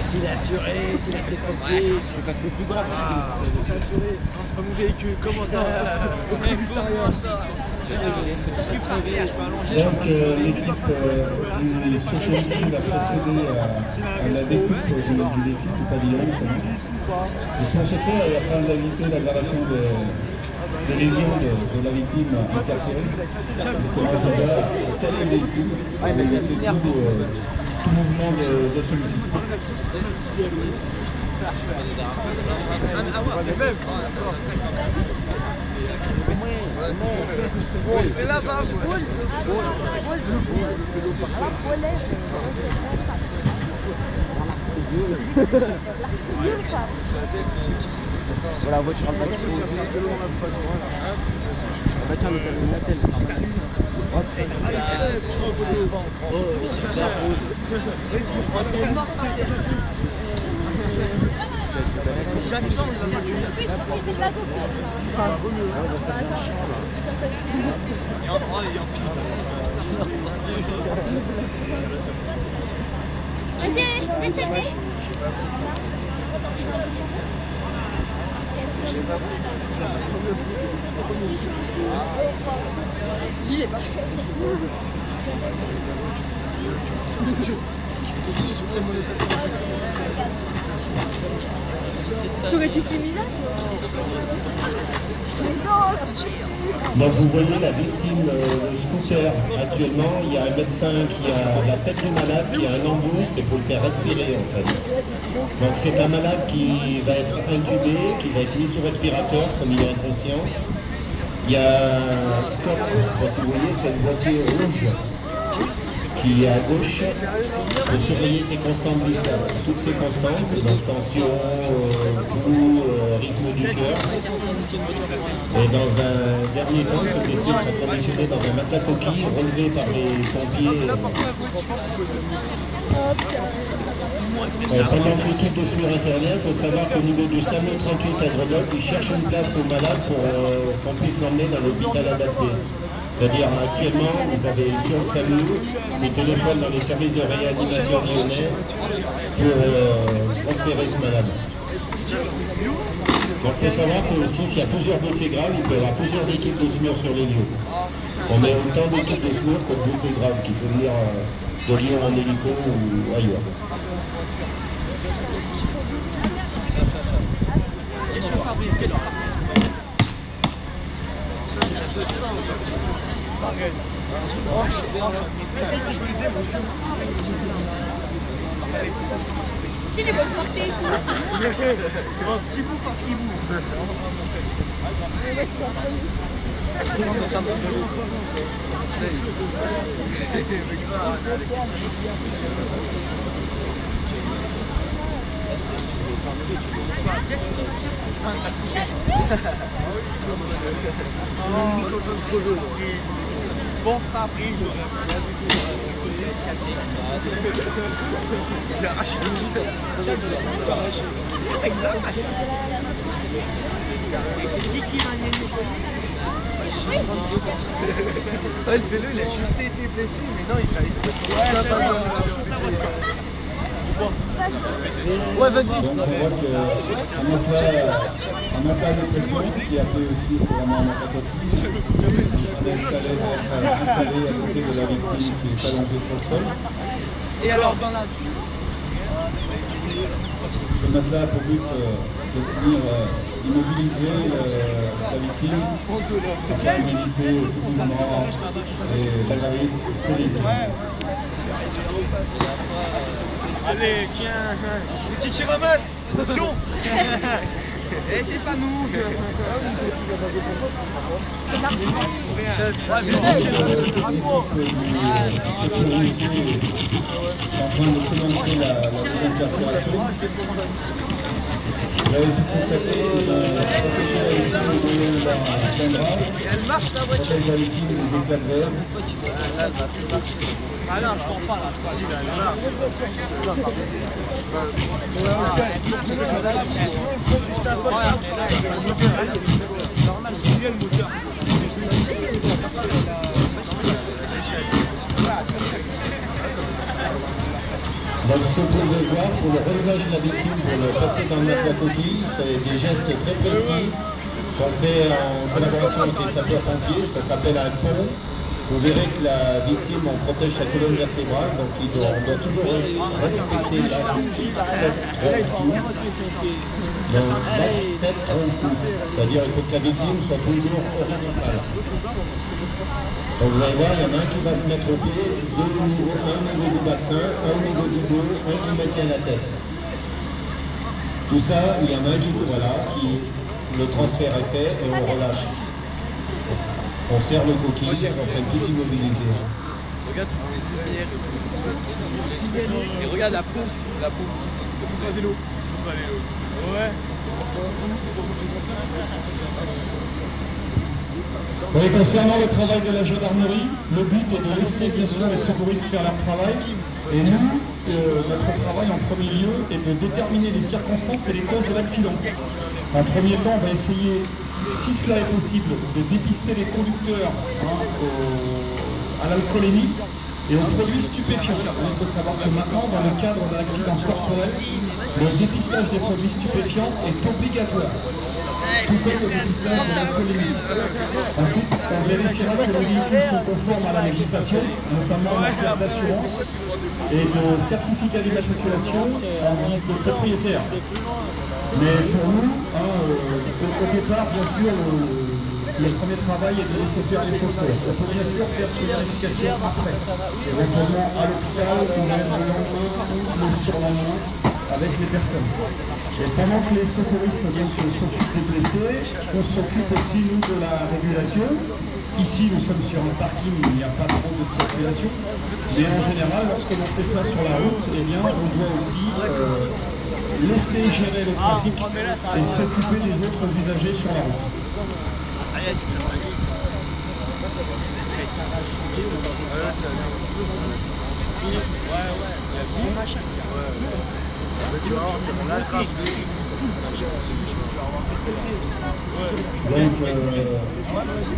s'il est assuré, s'il a ses papiers. Je sais pas que c'est plus grave. C'est assuré. C'est pas mon véhicule. Comment ça? Au commissariat. Je suis privé, je suis allongé. Donc l'équipe du social team va procéder à la découpe de l'équipe du pavillon. Ils sont faits afin d'éviter l'aggravation des lésions de la victime incarcérée. Tout mouvement de celui-ci. Mais là-bas, voilà, voiture en voiture. Bah tiens, le Natel, ça va. Vas-y, reste à il est pas t'aurais-tu fini là? Donc vous voyez la victime scooter. Actuellement, il y a un médecin qui a la tête du malade, qui a un embout, c'est pour le faire respirer en fait. Donc c'est un malade qui va être intubé, qui va être mis sous respirateur comme il est inconscient. Il y a un Scott, si vous voyez, c'est une voiture rouge qui est à gauche pour surveiller ses constantes vitales, toutes ses constantes, donc tension, pouls, rythme du cœur. Et dans un dernier temps, ce dossier sera conditionné dans un matelas coquille relevé par les pompiers. Pendant que l'équipe de secours intervient, il faut savoir qu'au niveau du SAMU 38 à Grenoble, ils cherchent une place au malade pour qu'on puisse l'emmener dans l'hôpital adapté. C'est-à-dire actuellement, vous avez sur le SAMU des téléphones dans les services de réanimation lyonnais pour transférer ce malade. Donc il faut savoir que aussi s'il y a plusieurs blessés graves, il peut y avoir plusieurs équipes de secours sur les lieux. On a autant d'équipes de secours que de blessés graves qui peuvent venir de Lyon en hélico ou ailleurs. Si les bonnes portées et tout. un petit bout par petit bout. Bon, pas appris, il a arraché le tout. C'est qui va gagner? Le vélo, il a juste été blessé, mais non, il fallait ouais, vas-y. Donc on voit qu'un emploi de pression qui a fait aussi vraiment un attaque installé à côté de la victime qui est allongée sur le sol. Et alors, dans la... Ce matelas a pour but de venir immobiliser la victime, les soins médicaux, tout le moment, et l'aggraver solide. Allez, tiens, c'est qui ramasse? Attention. Eh, c'est pas nous. En train de commencer la seconde perforation. Vous avez pu constater Elle marche la voiture. la victime des éclats de verre. Ah non, je comprends pas là. C'est normal, c'est lié le moteur. Donc ce que vous pouvez voir pour le relevage de la victime, pour le passer dans le matelas coquille, c'est des gestes très précis qu'on fait en collaboration avec les sapeurs-pompiers. Ça s'appelle un pont. Vous verrez que la victime, on protège sa colonne vertébrale, donc on doit toujours respecter la tête tronc-cou. Donc tête tronc-cou. C'est-à-dire qu'il faut que la victime soit toujours horizontale. Donc vous allez voir, il y en a un qui va se mettre au pied, deux au niveau, un au niveau du bassin, un au niveau du dos, un qui maintient la tête. Tout ça, il y en a un qui, voilà, le transfert est fait et on relâche. On serre le coquille, on fait une petite immobilité. Regarde, et regarde la peau. La peau. Pas vélo. Ouais. Oui, concernant le travail de la gendarmerie, le but est de laisser bien sûr les secouristes faire leur travail. Et nous, notre travail en premier lieu est de déterminer les circonstances et les causes de l'accident. En premier temps, on va essayer, si cela est possible, de dépister les conducteurs à l'alcoolémie et aux produits stupéfiants. Il faut savoir que maintenant, dans le cadre d'un accident corporel, le dépistage des produits stupéfiants est obligatoire. Tout comme le dépistage de l'alcoolémie. Ensuite, on vérifiera que les véhicules sont conformes à la législation, notamment en matière d'assurance et de certificat d'immatriculation en guise de propriétaire. Mais pour nous, au départ, bien sûr, le premier travail est de laisser faire les chauffeurs. On peut bien sûr faire ces vérifications après, éventuellement à l'hôpital ou même le lendemain ou le surlendemain avec les personnes. Et pendant que les secouristes s'occupent des blessés, on s'occupe aussi, nous, de la régulation. Ici, nous sommes sur un parking où il n'y a pas trop de circulation. Mais en général, lorsque l'on fait ça sur la route, eh bien, on doit aussi laisser gérer le trafic et s'occuper des autres usagers sur la route. Tu vois, c'est mon attrape. Donc,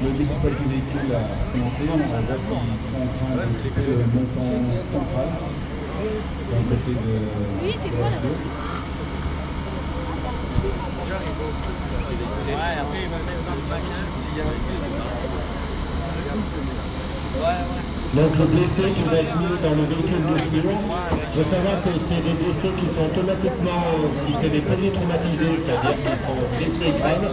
le découpage du véhicule a commencé. On voit qu'ils sont en train de couper le montant central. D'un côté de Oui, c'est quoi là? Ouais, après il va mettre dans le machin s'il y a Donc le blessé qui va être mis dans le véhicule de secours, il faut savoir que c'est des blessés qui sont automatiquement, si c'est des polytraumatisés, c'est-à-dire qu'ils sont blessés graves,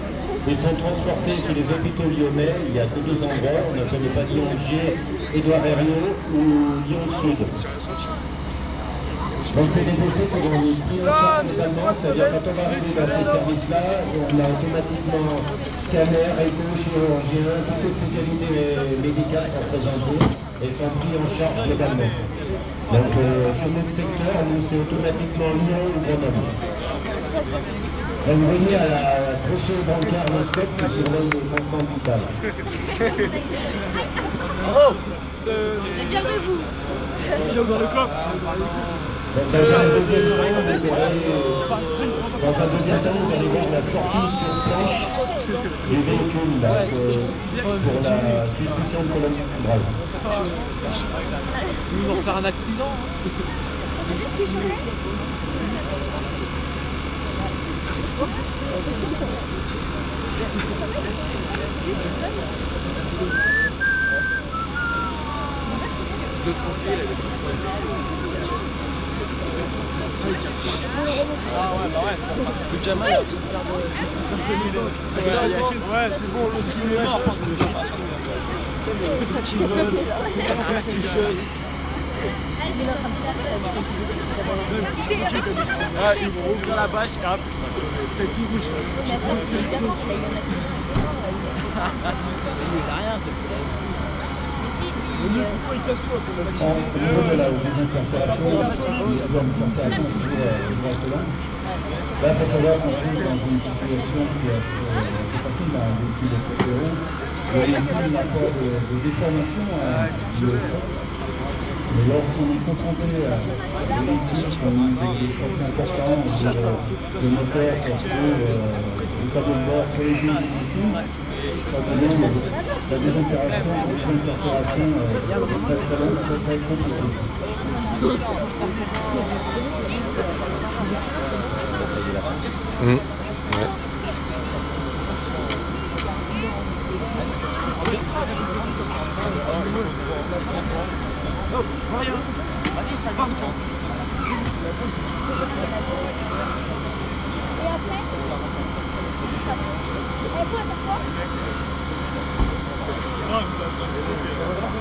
ils sont transportés sur les hôpitaux lyonnais. Il y a que deux endroits, on ne connaît pas Lyon G, Édouard Herriot ou Lyon Sud. Donc c'est des blessés qui vont être pris en charge totalement, c'est-à-dire quand on va arriver dans ces services-là, on a automatiquement scanner, écho, chirurgien, toutes les spécialités médicales sont présentées et sont pris en charge légalement. Donc sur notre secteur, nous c'est automatiquement Lyon ou Grenoble. Donc vous voyez à la crochet bancaire le scope qui surveille le transport vital. Bravo. Mais fier de vous. Il est dans le coffre. Donc dans un deuxième temps, vous allez voir la sortie sur planche du véhicule là, pour la suspicion de colonne vertébrale. Nous allons faire un accident. Ah ouais, bah ouais. Le Jamal, ouais, c'est bon, le film est mort. Ah, ils vont ouvrir la bâche et hop, c'est tout rouge. Mais attends, c'est évidemment qu'il a eu un accident. Il n'a rien, c'est Mais si, Pourquoi il casse tout Au niveau de la désincarcération, là, il faut savoir qu'on est dans une situation qui est assez facile, depuis le CPO. Il y a eu un accord de déformation mais lorsqu'on est confronté à des véhicules qui ont des chocs importants, de moteur, du tableau de bord, sur les véhicules, simplement la désincarcération est très très longue, très compliquée. Ouais.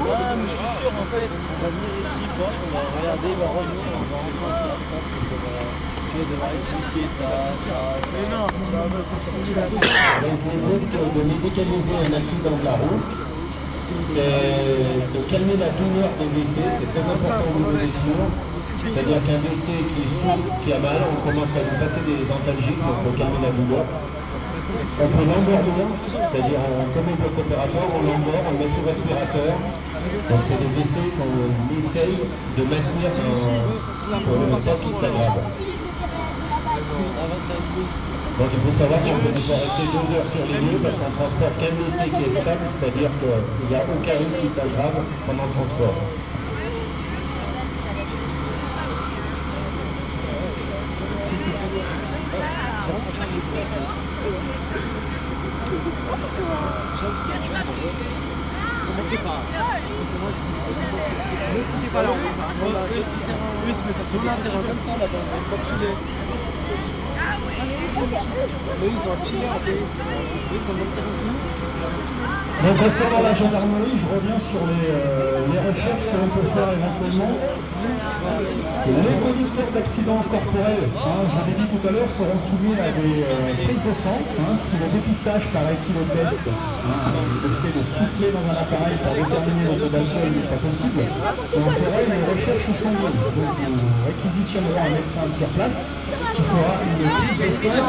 Ah, mais je suis sûr, en fait, on va venir ici, poche, on va regarder, il va revenir, on va rencontrer la prof, tu vas devoir expliquer ça. Mais non, Donc le but de médicaliser un accident de la route, c'est de calmer la douleur des WC, c'est très important au niveau des sourds. C'est-à-dire qu'un WC qui est sourd, qui a mal, on commence à lui passer des antalgiques pour calmer la douleur. On peut l'endormir, c'est-à-dire comme au bloc opératoire, on l'endort, on le met sous respirateur. Donc c'est des WC qu'on essaye de maintenir pour le temps qui s'aggrave. Donc il faut savoir qu'on peut ne pas rester 2 heures sur les lieux parce qu'on transporte qu'un WC qui est stable, c'est-à-dire qu'il n'y a aucun risque qui s'aggrave pendant le transport. Commencez par. Ne pas là. Oui, se mettre sur un terrain comme ça là-bas, pas de filet. Mais ils ont un filet en fait. Ils ont même Donc concernant la gendarmerie, je reviens sur les recherches que l'on peut faire éventuellement. Les conducteurs d'accidents corporels, je l'ai dit tout à l'heure, seront soumis à des prises de sang. Si le dépistage par éthylotest, le fait de souffler dans un appareil pour déterminer le taux d'alcool n'est pas possible, on ferait une recherche sanguine. Donc nous réquisitionnerons un médecin sur place qui fera une prise de sang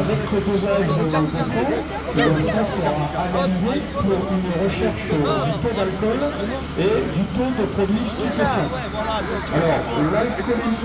avec ce dosage de sang. Le sang sera analysé pour une recherche du taux d'alcool et du taux de produits stupéfiants. Alors, l'alcoolémie...